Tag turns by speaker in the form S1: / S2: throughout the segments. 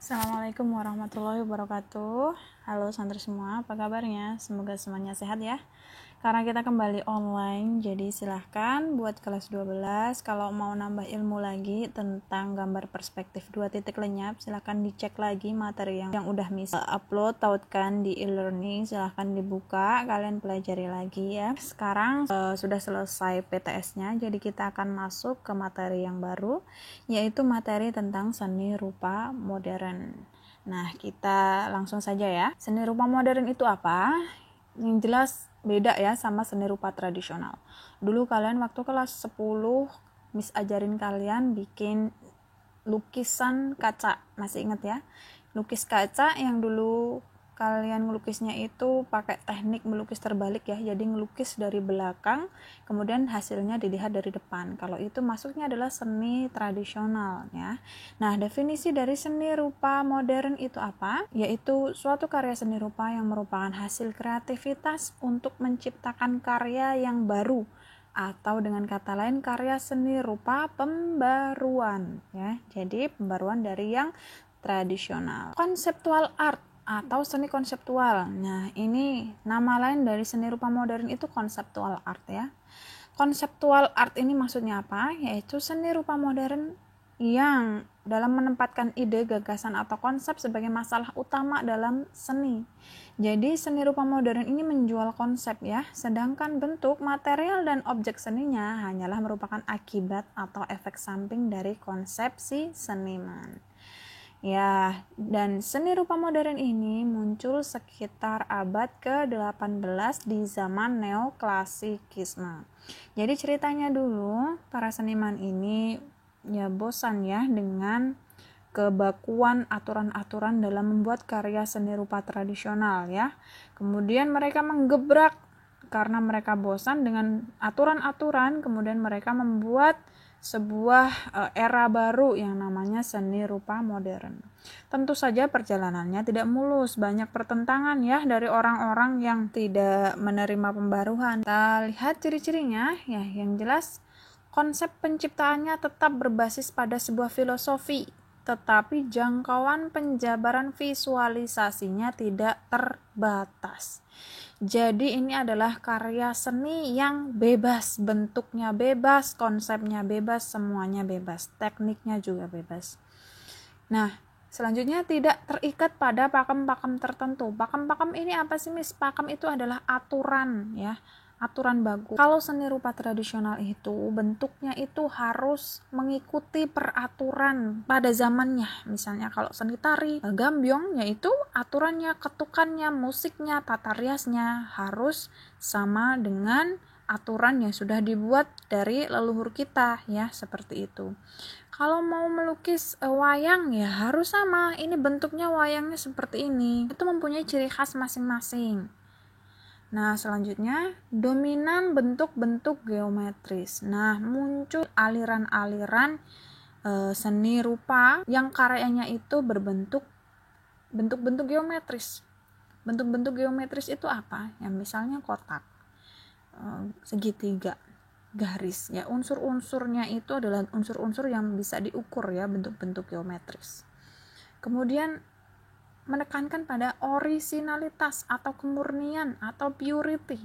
S1: Assalamualaikum warahmatullahi wabarakatuh. Halo santri semua, apa kabarnya? Semoga semuanya sehat ya. Karena kita kembali online, jadi silahkan buat kelas 12 kalau mau nambah ilmu lagi tentang gambar perspektif 2 titik lenyap, silahkan dicek lagi materi yang udah upload tautkan di e-learning, silahkan dibuka, kalian pelajari lagi ya. Sekarang sudah selesai PTS-nya, jadi kita akan masuk ke materi yang baru, yaitu materi tentang seni rupa modern. Nah, kita langsung saja ya. Seni rupa modern itu apa? Yang jelas beda ya sama seni rupa tradisional. Dulu kalian waktu kelas 10 Miss ajarin kalian bikin lukisan kaca, masih ingat ya? Lukis kaca yang dulu kalian ngelukisnya itu pakai teknik melukis terbalik ya, jadi ngelukis dari belakang kemudian hasilnya dilihat dari depan. Kalau itu masuknya adalah seni tradisional ya. Nah, definisi dari seni rupa modern itu apa? Yaitu suatu karya seni rupa yang merupakan hasil kreativitas untuk menciptakan karya yang baru, atau dengan kata lain karya seni rupa pembaruan ya. Jadi pembaruan dari yang tradisional. Konseptual art atau seni konseptual. Nah, ini nama lain dari seni rupa modern itu konseptual art ya. Konseptual art ini maksudnya apa? Yaitu seni rupa modern yang dalam menempatkan ide, gagasan, atau konsep sebagai masalah utama dalam seni. Jadi seni rupa modern ini menjual konsep ya, sedangkan bentuk, material, dan objek seninya hanyalah merupakan akibat atau efek samping dari konsepsi seniman. Ya, dan seni rupa modern ini muncul sekitar abad ke-18 di zaman neoklasikisme. Jadi ceritanya dulu, para seniman ini ya bosan ya dengan kebakuan aturan-aturan dalam membuat karya seni rupa tradisional ya. Kemudian mereka menggebrak karena mereka bosan dengan aturan-aturan, kemudian mereka membuat sebuah era baru yang namanya seni rupa modern. Tentu saja perjalanannya tidak mulus, banyak pertentangan ya dari orang-orang yang tidak menerima pembaruan. Kita lihat ciri-cirinya ya, yang jelas konsep penciptaannya tetap berbasis pada sebuah filosofi, tetapi jangkauan penjabaran visualisasinya tidak terbatas. Jadi ini adalah karya seni yang bebas, bentuknya bebas, konsepnya bebas, semuanya bebas, tekniknya juga bebas. Nah, selanjutnya tidak terikat pada pakem-pakem tertentu. Pakem-pakem ini apa sih, Miss? Pakem itu adalah aturan ya, aturan baku. Kalau seni rupa tradisional itu bentuknya itu harus mengikuti peraturan pada zamannya. Misalnya kalau seni tari, gambyong, yaitu aturannya, ketukannya, musiknya, tata riasnya harus sama dengan aturan yang sudah dibuat dari leluhur kita ya, seperti itu. Kalau mau melukis wayang ya harus sama, ini bentuknya wayangnya seperti ini, itu mempunyai ciri khas masing-masing. Nah, selanjutnya dominan bentuk-bentuk geometris. Nah, muncul aliran-aliran seni rupa yang karyanya itu berbentuk bentuk-bentuk geometris. Bentuk-bentuk geometris itu apa? Ya, misalnya kotak, segitiga, garis ya. Unsur-unsurnya itu adalah unsur-unsur yang bisa diukur ya, bentuk-bentuk geometris. Kemudian menekankan pada orisinalitas atau kemurnian atau purity.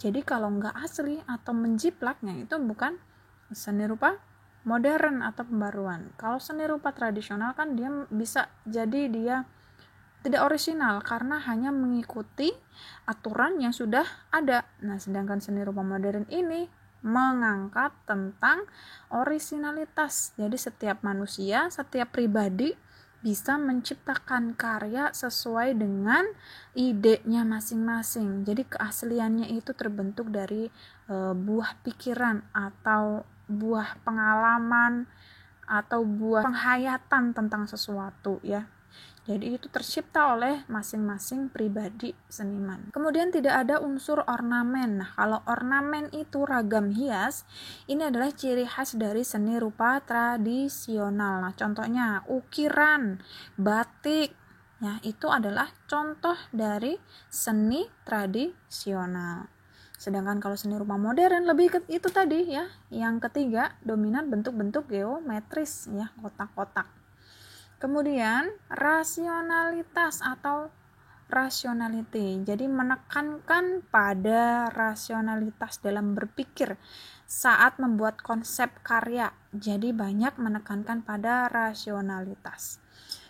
S1: Jadi kalau nggak asli atau menjiplaknya itu bukan seni rupa modern atau pembaruan. Kalau seni rupa tradisional kan dia bisa jadi dia tidak orisinal karena hanya mengikuti aturan yang sudah ada. Nah, sedangkan seni rupa modern ini mengangkat tentang orisinalitas. Jadi setiap manusia, setiap pribadi bisa menciptakan karya sesuai dengan idenya masing-masing. Jadi keasliannya itu terbentuk dari buah pikiran atau buah pengalaman atau buah penghayatan tentang sesuatu ya. Jadi itu tercipta oleh masing-masing pribadi seniman. Kemudian tidak ada unsur ornamen. Nah, kalau ornamen itu ragam hias, ini adalah ciri khas dari seni rupa tradisional. Nah, contohnya ukiran, batik, ya itu adalah contoh dari seni tradisional. Sedangkan kalau seni rupa modern lebih ke itu tadi ya. Yang ketiga, dominan bentuk-bentuk geometris ya, kotak-kotak. Kemudian rasionalitas atau rationality. Jadi menekankan pada rasionalitas dalam berpikir saat membuat konsep karya. Jadi banyak menekankan pada rasionalitas.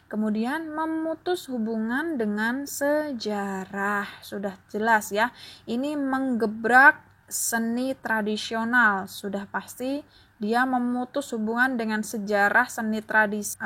S1: Kemudian memutus hubungan dengan sejarah. Sudah jelas ya. Ini menggebrak seni tradisional. Sudah pasti dia memutus hubungan dengan sejarah seni tradisi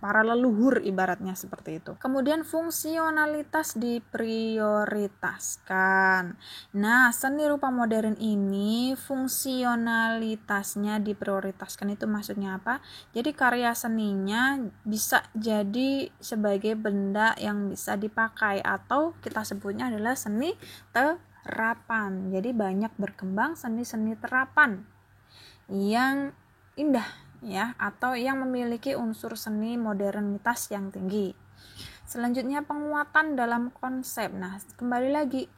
S1: para leluhur, ibaratnya seperti itu. Kemudian fungsionalitas diprioritaskan. Nah, seni rupa modern ini fungsionalitasnya diprioritaskan, itu maksudnya apa? Jadi karya seninya bisa jadi sebagai benda yang bisa dipakai, atau kita sebutnya adalah seni terapan. Jadi banyak berkembang seni-seni terapan yang indah ya, atau yang memiliki unsur seni modernitas yang tinggi. Selanjutnya penguatan dalam konsep. Nah, kembali lagi,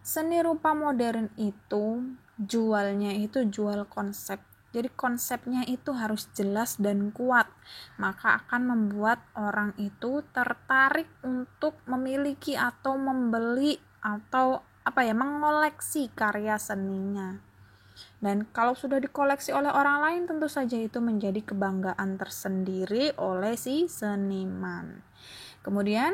S1: seni rupa modern itu jualnya itu jual konsep. Jadi konsepnya itu harus jelas dan kuat, maka akan membuat orang itu tertarik untuk memiliki atau membeli atau mengoleksi karya seninya. Dan kalau sudah dikoleksi oleh orang lain, tentu saja itu menjadi kebanggaan tersendiri oleh si seniman. Kemudian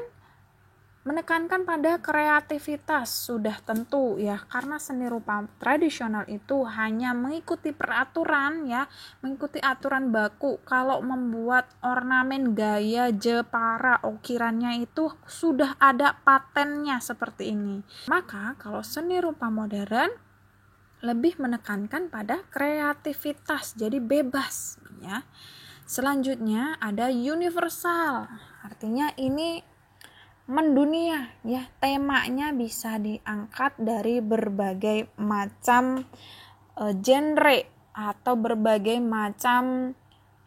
S1: menekankan pada kreativitas, sudah tentu ya, karena seni rupa tradisional itu hanya mengikuti peraturan ya, mengikuti aturan baku. Kalau membuat ornamen gaya Jepara, ukirannya itu sudah ada patennya seperti ini. Maka kalau seni rupa modern lebih menekankan pada kreativitas, jadi bebas ya. Selanjutnya ada universal, artinya ini mendunia ya, temanya bisa diangkat dari berbagai macam genre atau berbagai macam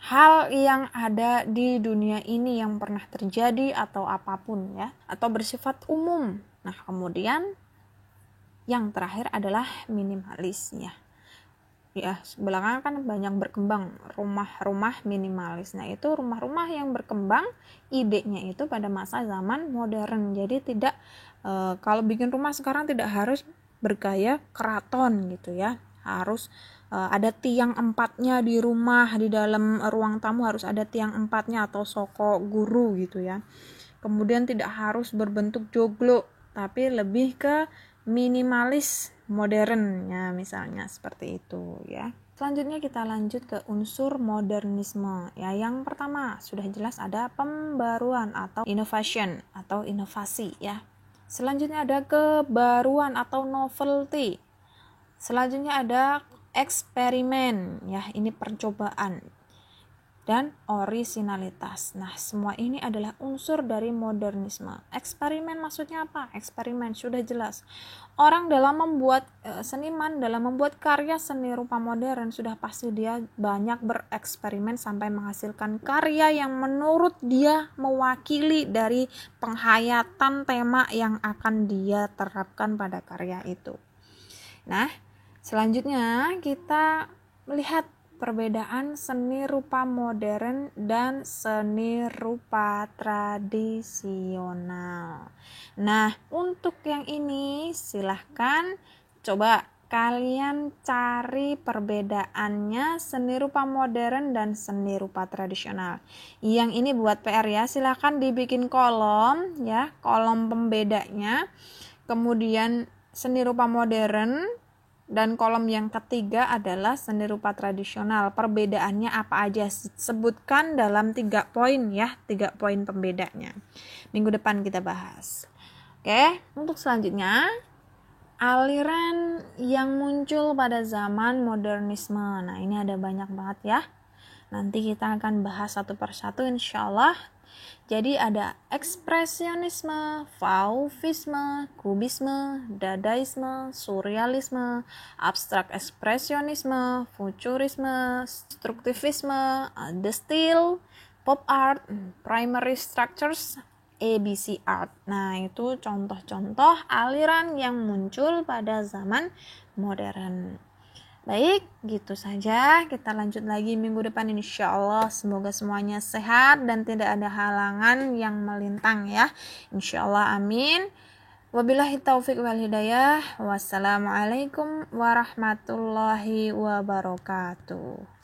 S1: hal yang ada di dunia ini yang pernah terjadi atau apapun ya, atau bersifat umum. Nah, kemudian yang terakhir adalah minimalisnya. Ya, belakangan kan banyak berkembang rumah-rumah minimalis. Nah, itu rumah-rumah yang berkembang idenya itu pada masa zaman modern. Jadi tidak kalau bikin rumah sekarang tidak harus bergaya keraton gitu ya. Harus ada tiang 4-nya di rumah, di dalam ruang tamu harus ada tiang 4-nya atau soko guru gitu ya. Kemudian tidak harus berbentuk joglo, tapi lebih ke minimalis modern ya, misalnya seperti itu ya. Selanjutnya kita lanjut ke unsur modernisme ya. Yang pertama sudah jelas ada pembaruan atau innovation atau inovasi ya. Selanjutnya ada kebaruan atau novelty. Selanjutnya ada eksperimen ya, ini percobaan, dan orisinalitas. Nah, semua ini adalah unsur dari modernisme. Eksperimen maksudnya apa? Eksperimen sudah jelas. Orang dalam membuat seniman dalam membuat karya seni rupa modern sudah pasti dia banyak bereksperimen sampai menghasilkan karya yang menurut dia mewakili dari penghayatan tema yang akan dia terapkan pada karya itu. Nah, selanjutnya kita melihat perbedaan seni rupa modern dan seni rupa tradisional. Nah, untuk yang ini silahkan coba kalian cari perbedaannya seni rupa modern dan seni rupa tradisional. Yang ini buat PR ya, silahkan dibikin kolom ya, kolom pembedanya. Kemudian seni rupa modern, dan kolom yang ketiga adalah seni rupa tradisional. Perbedaannya apa aja? Sebutkan dalam 3 poin ya, 3 poin pembedanya. Minggu depan kita bahas. Oke, untuk selanjutnya aliran yang muncul pada zaman modernisme. Nah, ini ada banyak banget ya. Nanti kita akan bahas satu persatu insyaallah. Jadi ada ekspresionisme, fauvisme, kubisme, dadaisme, surrealisme, abstrak ekspresionisme, futurisme, struktivisme, the style, pop art, primary structures, ABC art. Nah, itu contoh-contoh aliran yang muncul pada zaman modern. Baik, gitu saja. Kita lanjut lagi minggu depan insya Allah. Semoga semuanya sehat dan tidak ada halangan yang melintang ya. Insya Allah, amin. Wabillahi taufik wal hidayah. Wassalamualaikum warahmatullahi wabarakatuh.